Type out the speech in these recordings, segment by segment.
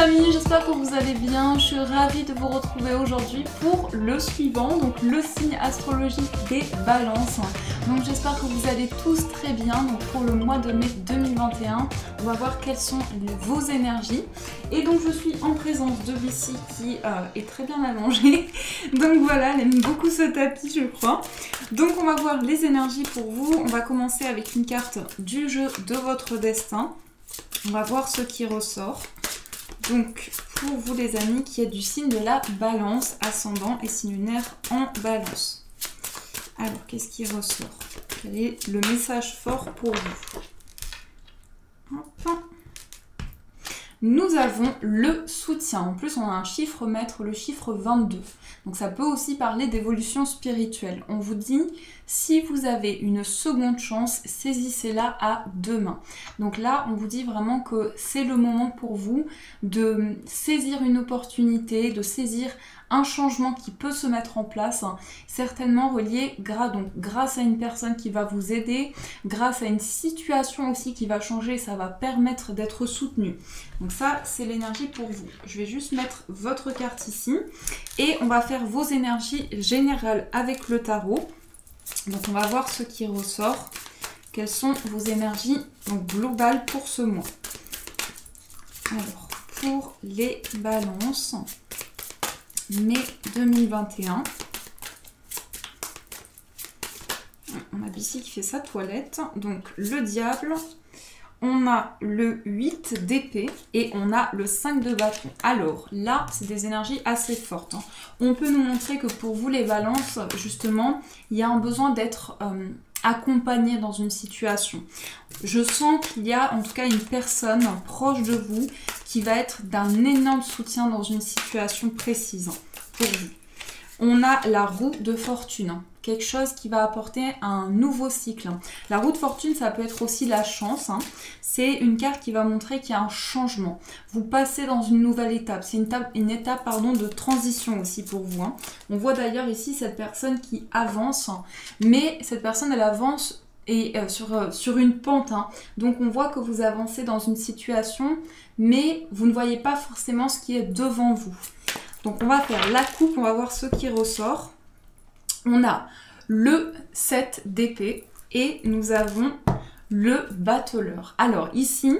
amis, j'espère que vous allez bien. Je suis ravie de vous retrouver aujourd'hui pour le suivant, donc le signe astrologique des balances. Donc j'espère que vous allez tous très bien. Donc pour le mois de mai 2021, on va voir quelles sont vos énergies. Et donc je suis en présence de Lucie qui est très bien allongée. Donc voilà, elle aime beaucoup ce tapis je crois. Donc on va voir les énergies pour vous. On va commencer avec une carte du jeu de votre destin. On va voir ce qui ressort. Donc, pour vous les amis qui êtes du signe de la balance, ascendant et signe lunaire en balance. Alors, qu'est-ce qui ressort? Quel est le message fort pour vous? Hop. Nous avons le soutien. En plus, on a un chiffre maître, le chiffre 22. Donc, ça peut aussi parler d'évolution spirituelle. On vous dit, si vous avez une seconde chance, saisissez-la à deux mains. Donc là, on vous dit vraiment que c'est le moment pour vous de saisir une opportunité, de saisir un changement qui peut se mettre en place, certainement relié grâce à une personne qui va vous aider, grâce à une situation aussi qui va changer, ça va permettre d'être soutenu. Donc ça, c'est l'énergie pour vous. Je vais juste mettre votre carte ici et on va faire vos énergies générales avec le tarot. Donc on va voir ce qui ressort. Quelles sont vos énergies donc, globales pour ce mois? Alors, pour les balances, mai 2021. On a Bissy qui fait sa toilette. Donc le diable. On a le 8 d'épée et on a le 5 de bâton. Alors là, c'est des énergies assez fortes. On peut nous montrer que pour vous les balances, justement, il y a un besoin d'être accompagné dans une situation. Je sens qu'il y a en tout cas une personne proche de vous qui va être d'un énorme soutien dans une situation précise pour vous. On a la roue de fortune, quelque chose qui va apporter un nouveau cycle. La roue de fortune, ça peut être aussi la chance. C'est une carte qui va montrer qu'il y a un changement. Vous passez dans une nouvelle étape. C'est une étape de transition aussi pour vous. On voit d'ailleurs ici cette personne qui avance, mais cette personne, elle avance et sur une pente. Donc on voit que vous avancez dans une situation, mais vous ne voyez pas forcément ce qui est devant vous. Donc on va faire la coupe, on va voir ce qui ressort. On a le 7 d'épée et nous avons le battleur. Alors ici,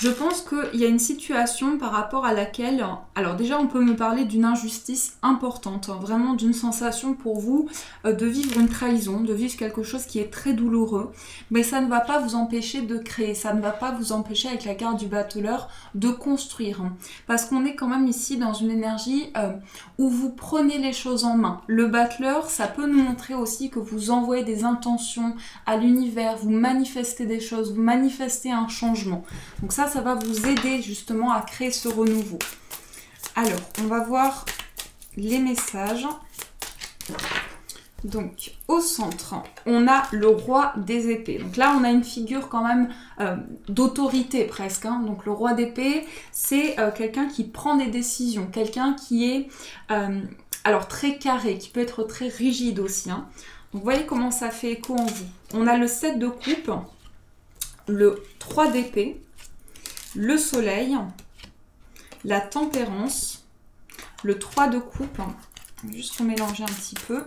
je pense qu'il y a une situation par rapport à laquelle... Alors déjà, on peut me parler d'une injustice importante, vraiment d'une sensation pour vous de vivre une trahison, de vivre quelque chose qui est très douloureux. Mais ça ne va pas vous empêcher de créer, ça ne va pas vous empêcher avec la carte du battleur de construire. Parce qu'on est quand même ici dans une énergie où vous prenez les choses en main. Le battleur, ça peut nous montrer aussi que vous envoyez des intentions à l'univers, vous manifestez des choses, vous manifestez un changement. Donc ça va vous aider justement à créer ce renouveau. Alors, on va voir les messages. Donc, au centre, on a le roi des épées. Donc là, on a une figure quand même d'autorité presque. Donc le roi d'épée, c'est quelqu'un qui prend des décisions, quelqu'un qui est alors très carré, qui peut être très rigide aussi. Donc vous voyez comment ça fait écho en vous. On a le 7 de coupe, le 3 d'épée, le soleil, la tempérance, le 3 de coupe, juste pour mélanger un petit peu.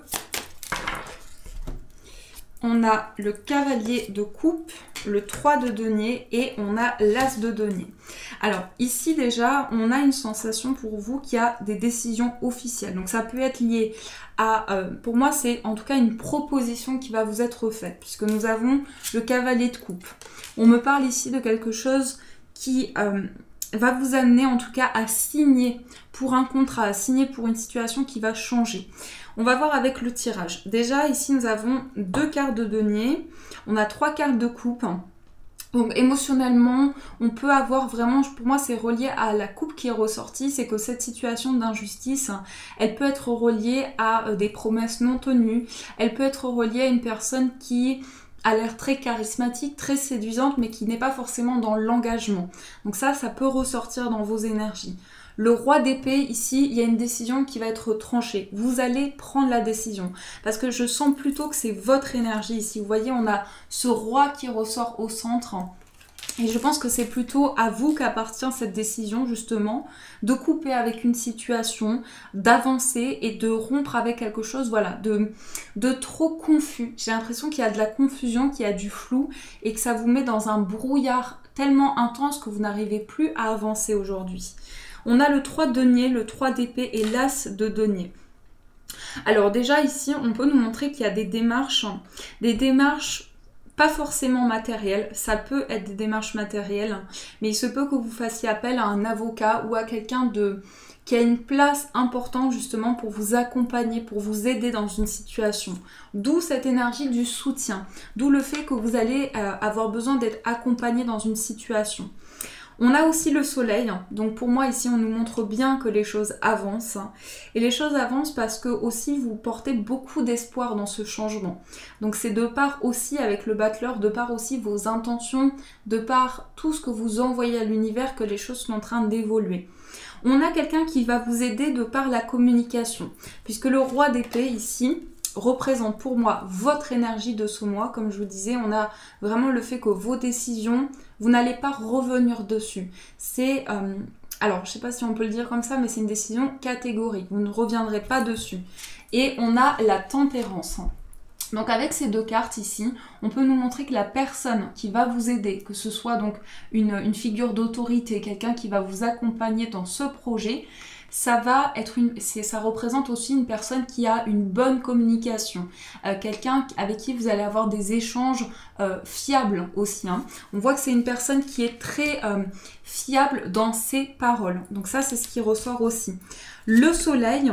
On a le cavalier de coupe, le 3 de denier et on a l'as de denier. Alors ici déjà, on a une sensation pour vous qu'il y a des décisions officielles. Donc ça peut être lié à, pour moi c'est en tout cas une proposition qui va vous être faite puisque nous avons le cavalier de coupe. On me parle ici de quelque chose qui va vous amener en tout cas à signer pour un contrat, à signer pour une situation qui va changer. On va voir avec le tirage. Déjà ici nous avons 2 cartes de denier, on a 3 cartes de coupe. Donc émotionnellement, on peut avoir vraiment, pour moi c'est relié à la coupe qui est ressortie, c'est que cette situation d'injustice, elle peut être reliée à des promesses non tenues, elle peut être reliée à une personne qui a l'air très charismatique, très séduisante, mais qui n'est pas forcément dans l'engagement. Donc ça peut ressortir dans vos énergies. Le roi d'épée, ici, il y a une décision qui va être tranchée. Vous allez prendre la décision. Parce que je sens plutôt que c'est votre énergie ici. Vous voyez, on a ce roi qui ressort au centre. Et je pense que c'est plutôt à vous qu'appartient cette décision justement, de couper avec une situation, d'avancer et de rompre avec quelque chose, voilà, de trop confus. J'ai l'impression qu'il y a de la confusion, qu'il y a du flou et que ça vous met dans un brouillard tellement intense que vous n'arrivez plus à avancer aujourd'hui. On a le 3 de denier, le 3 d'épée et l'as de denier. Alors déjà ici, on peut nous montrer qu'il y a des démarches pas forcément matérielles, ça peut être des démarches matérielles, mais il se peut que vous fassiez appel à un avocat ou à quelqu'un qui a une place importante justement pour vous accompagner, pour vous aider dans une situation. D'où cette énergie du soutien, d'où le fait que vous allez avoir besoin d'être accompagné dans une situation. On a aussi le soleil, donc pour moi ici on nous montre bien que les choses avancent. Et les choses avancent parce que aussi vous portez beaucoup d'espoir dans ce changement. Donc c'est de part aussi avec le battleur, de part aussi vos intentions, de part tout ce que vous envoyez à l'univers que les choses sont en train d'évoluer. On a quelqu'un qui va vous aider de par la communication, puisque le roi d'épée ici représente pour moi votre énergie de ce mois. Comme je vous disais, on a vraiment le fait que vos décisions, vous n'allez pas revenir dessus. C'est, alors je sais pas si on peut le dire comme ça, mais c'est une décision catégorique. Vous ne reviendrez pas dessus. Et on a la tempérance. Donc avec ces deux cartes ici, on peut nous montrer que la personne qui va vous aider, que ce soit donc une figure d'autorité, quelqu'un qui va vous accompagner dans ce projet, ça représente aussi une personne qui a une bonne communication, quelqu'un avec qui vous allez avoir des échanges fiables aussi. Hein. On voit que c'est une personne qui est très fiable dans ses paroles. Donc ça, c'est ce qui ressort aussi. Le soleil,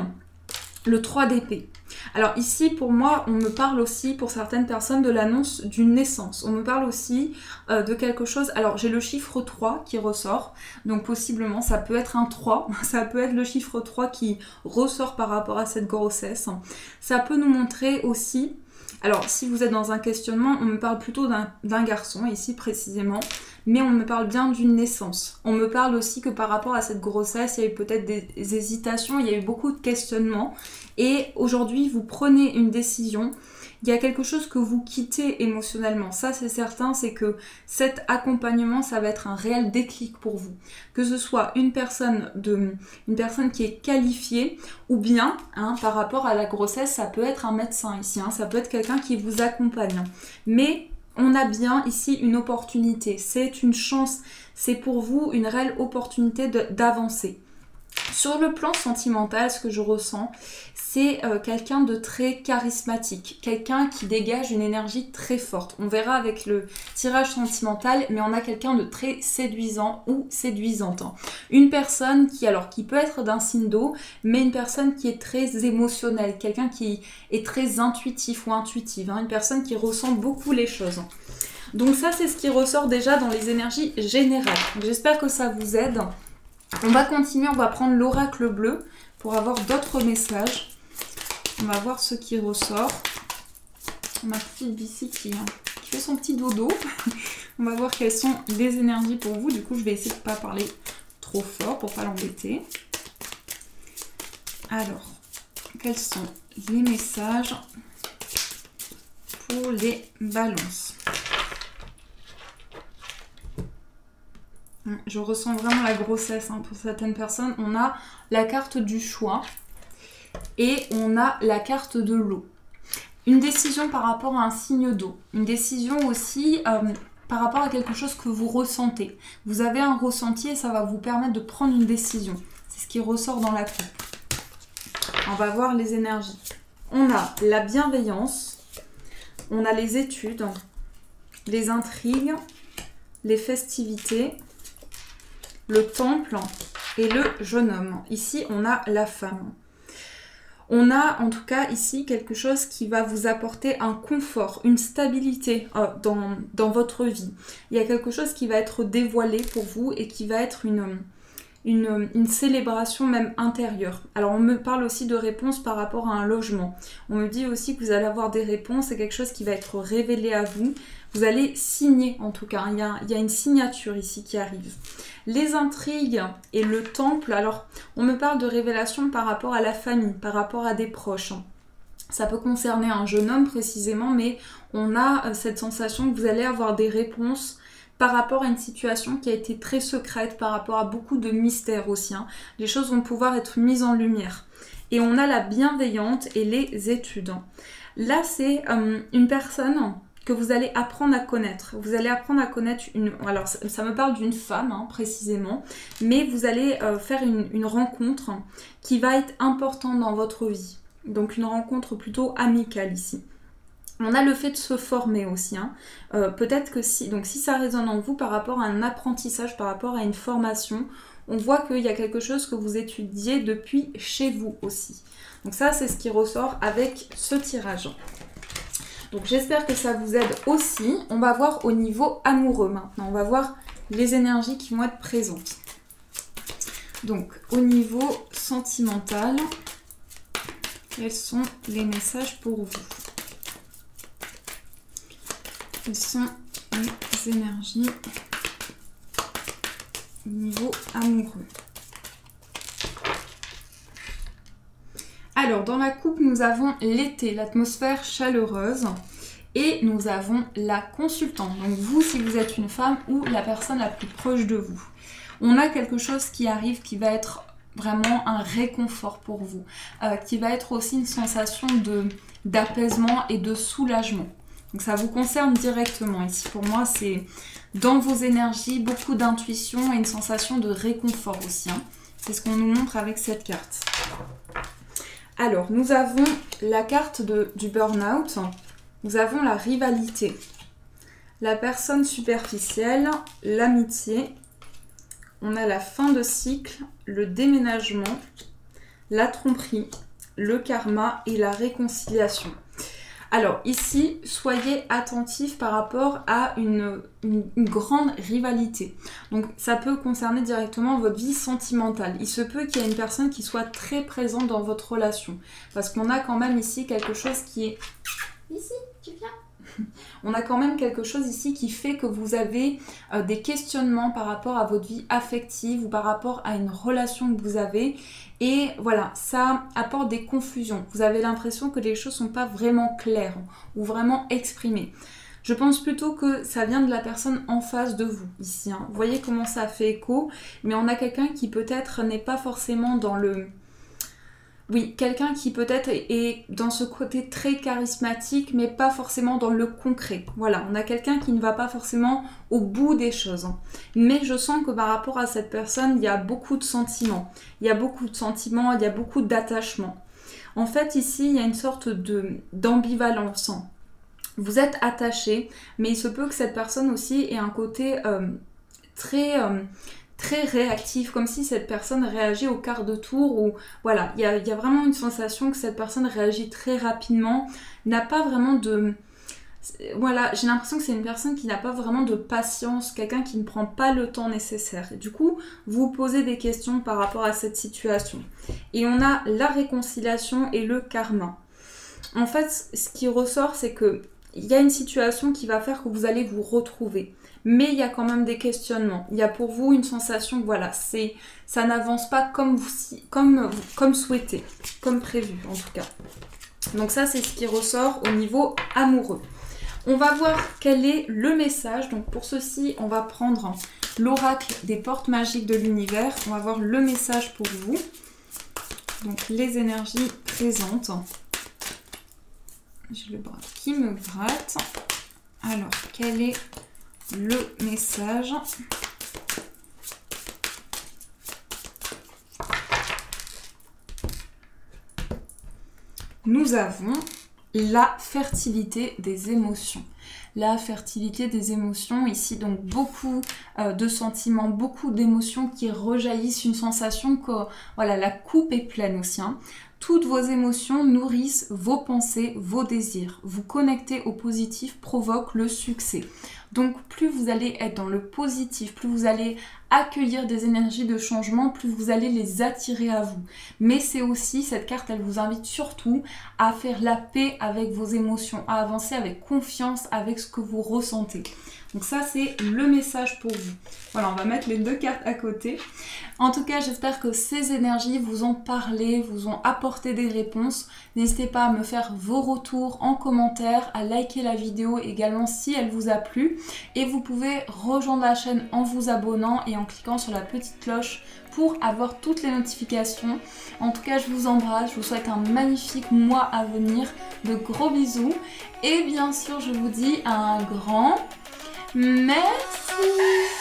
le 3 d'épée. Alors ici, pour moi, on me parle aussi, pour certaines personnes, de l'annonce d'une naissance. On me parle aussi de quelque chose... Alors, j'ai le chiffre 3 qui ressort. Donc, possiblement, ça peut être un 3. Ça peut être le chiffre 3 qui ressort par rapport à cette grossesse. Ça peut nous montrer aussi... Alors, si vous êtes dans un questionnement, on me parle plutôt d'un garçon, ici précisément, mais on me parle bien d'une naissance. On me parle aussi que par rapport à cette grossesse, il y a eu peut-être des hésitations, il y a eu beaucoup de questionnements, et aujourd'hui, vous prenez une décision. Il y a quelque chose que vous quittez émotionnellement. Ça, c'est certain, c'est que cet accompagnement, ça va être un réel déclic pour vous. Que ce soit une personne qui est qualifiée ou bien, hein, par rapport à la grossesse, ça peut être un médecin ici, hein, ça peut être quelqu'un qui vous accompagne. Mais on a bien ici une opportunité, c'est une chance, c'est pour vous une réelle opportunité d'avancer. Sur le plan sentimental, ce que je ressens, c'est quelqu'un de très charismatique, quelqu'un qui dégage une énergie très forte. On verra avec le tirage sentimental, mais on a quelqu'un de très séduisant ou séduisante. Une personne qui peut être d'un signe d'eau, mais une personne qui est très émotionnelle, quelqu'un qui est très intuitif ou intuitive, hein, une personne qui ressent beaucoup les choses. Donc ça, c'est ce qui ressort déjà dans les énergies générales. J'espère que ça vous aide. On va continuer, on va prendre l'oracle bleu pour avoir d'autres messages. On va voir ce qui ressort. Ma petite bici qui fait son petit dodo. On va voir quelles sont les énergies pour vous. Du coup, je vais essayer de ne pas parler trop fort pour ne pas l'embêter. Alors, quels sont les messages pour les balances? Je ressens vraiment la grossesse hein, pour certaines personnes. On a la carte du choix et on a la carte de l'eau. Une décision par rapport à un signe d'eau. Une décision aussi par rapport à quelque chose que vous ressentez. Vous avez un ressenti et ça va vous permettre de prendre une décision. C'est ce qui ressort dans la coupe. On va voir les énergies. On a la bienveillance, on a les études, les intrigues, les festivités, le temple et le jeune homme. Ici, on a la femme. On a en tout cas ici quelque chose qui va vous apporter un confort, une stabilité dans votre vie. Il y a quelque chose qui va être dévoilé pour vous et qui va être une célébration même intérieure. Alors on me parle aussi de réponses par rapport à un logement. On me dit aussi que vous allez avoir des réponses, c'est quelque chose qui va être révélé à vous. Vous allez signer en tout cas, il y a une signature ici qui arrive. Les intrigues et le temple, alors on me parle de révélation par rapport à la famille, par rapport à des proches. Ça peut concerner un jeune homme précisément, mais on a cette sensation que vous allez avoir des réponses par rapport à une situation qui a été très secrète, par rapport à beaucoup de mystères aussi. Hein. Les choses vont pouvoir être mises en lumière. Et on a la bienveillante et les études. Là, c'est une personne que vous allez apprendre à connaître. Vous allez apprendre à connaître une... Alors, ça me parle d'une femme, hein, précisément. Mais vous allez faire une rencontre qui va être importante dans votre vie. Donc, une rencontre plutôt amicale ici. On a le fait de se former aussi. Hein. Peut-être que si ça résonne en vous par rapport à un apprentissage, par rapport à une formation, on voit qu'il y a quelque chose que vous étudiez depuis chez vous aussi. Donc ça, c'est ce qui ressort avec ce tirage. Donc j'espère que ça vous aide aussi. On va voir au niveau amoureux maintenant. On va voir les énergies qui vont être présentes. Donc au niveau sentimental, quels sont les messages pour vous? Quelles sont les énergies au niveau amoureux? Alors, dans la coupe, nous avons l'été, l'atmosphère chaleureuse. Et nous avons la consultante. Donc vous, si vous êtes une femme ou la personne la plus proche de vous. On a quelque chose qui arrive qui va être vraiment un réconfort pour vous. Qui va être aussi une sensation d'apaisement et de soulagement. Donc ça vous concerne directement ici. Pour moi, c'est dans vos énergies, beaucoup d'intuition et une sensation de réconfort aussi. Hein. C'est ce qu'on nous montre avec cette carte. Alors, nous avons la carte du burn-out. Nous avons la rivalité, la personne superficielle, l'amitié. On a la fin de cycle, le déménagement, la tromperie, le karma et la réconciliation. Alors ici, soyez attentifs par rapport à une grande rivalité. Donc ça peut concerner directement votre vie sentimentale. Il se peut qu'il y ait une personne qui soit très présente dans votre relation. Parce qu'on a quand même ici quelque chose qui est... Ici, tu viens? On a quand même quelque chose ici qui fait que vous avez des questionnements par rapport à votre vie affective ou par rapport à une relation que vous avez. Et voilà, ça apporte des confusions. Vous avez l'impression que les choses ne sont pas vraiment claires ou vraiment exprimées. Je pense plutôt que ça vient de la personne en face de vous ici. Hein. Vous voyez comment ça fait écho. Mais on a quelqu'un qui peut-être n'est pas forcément dans le... Oui, quelqu'un qui peut-être est dans ce côté très charismatique, mais pas forcément dans le concret. Voilà, on a quelqu'un qui ne va pas forcément au bout des choses. Mais je sens que par rapport à cette personne, il y a beaucoup de sentiments. Il y a beaucoup de sentiments, il y a beaucoup d'attachement. En fait, ici, il y a une sorte d'ambivalence. Vous êtes attaché, mais il se peut que cette personne aussi ait un côté très réactif, comme si cette personne réagit au quart de tour, ou voilà, il y a vraiment une sensation que cette personne réagit très rapidement, n'a pas vraiment de... Voilà, j'ai l'impression que c'est une personne qui n'a pas vraiment de patience, quelqu'un qui ne prend pas le temps nécessaire. Et du coup, vous posez des questions par rapport à cette situation. Et on a la réconciliation et le karma. En fait, ce qui ressort, c'est que il y a une situation qui va faire que vous allez vous retrouver. Mais il y a quand même des questionnements. Il y a pour vous une sensation que voilà, ça n'avance pas comme souhaité, comme prévu en tout cas. Donc ça, c'est ce qui ressort au niveau amoureux. On va voir quel est le message. Donc pour ceci, on va prendre l'oracle des portes magiques de l'univers. On va voir le message pour vous. Donc les énergies présentes. J'ai le bras qui me gratte. Alors, quel est le message? Nous avons la fertilité des émotions. La fertilité des émotions, ici donc beaucoup de sentiments, beaucoup d'émotions qui rejaillissent, une sensation que voilà, la coupe est pleine aussi. Hein. Toutes vos émotions nourrissent vos pensées, vos désirs. Vous connecter au positif provoque le succès. Donc plus vous allez être dans le positif, plus vous allez accueillir des énergies de changement, plus vous allez les attirer à vous. Mais c'est aussi, cette carte, elle vous invite surtout à faire la paix avec vos émotions, à avancer avec confiance avec ce que vous ressentez. Donc ça, c'est le message pour vous. Voilà, on va mettre les deux cartes à côté. En tout cas, j'espère que ces énergies vous ont parlé, vous ont apporté des réponses. N'hésitez pas à me faire vos retours en commentaire, à liker la vidéo également si elle vous a plu. Et vous pouvez rejoindre la chaîne en vous abonnant et en cliquant sur la petite cloche pour avoir toutes les notifications. En tout cas, je vous embrasse, je vous souhaite un magnifique mois à venir. De gros bisous. Et bien sûr, je vous dis un grand merci.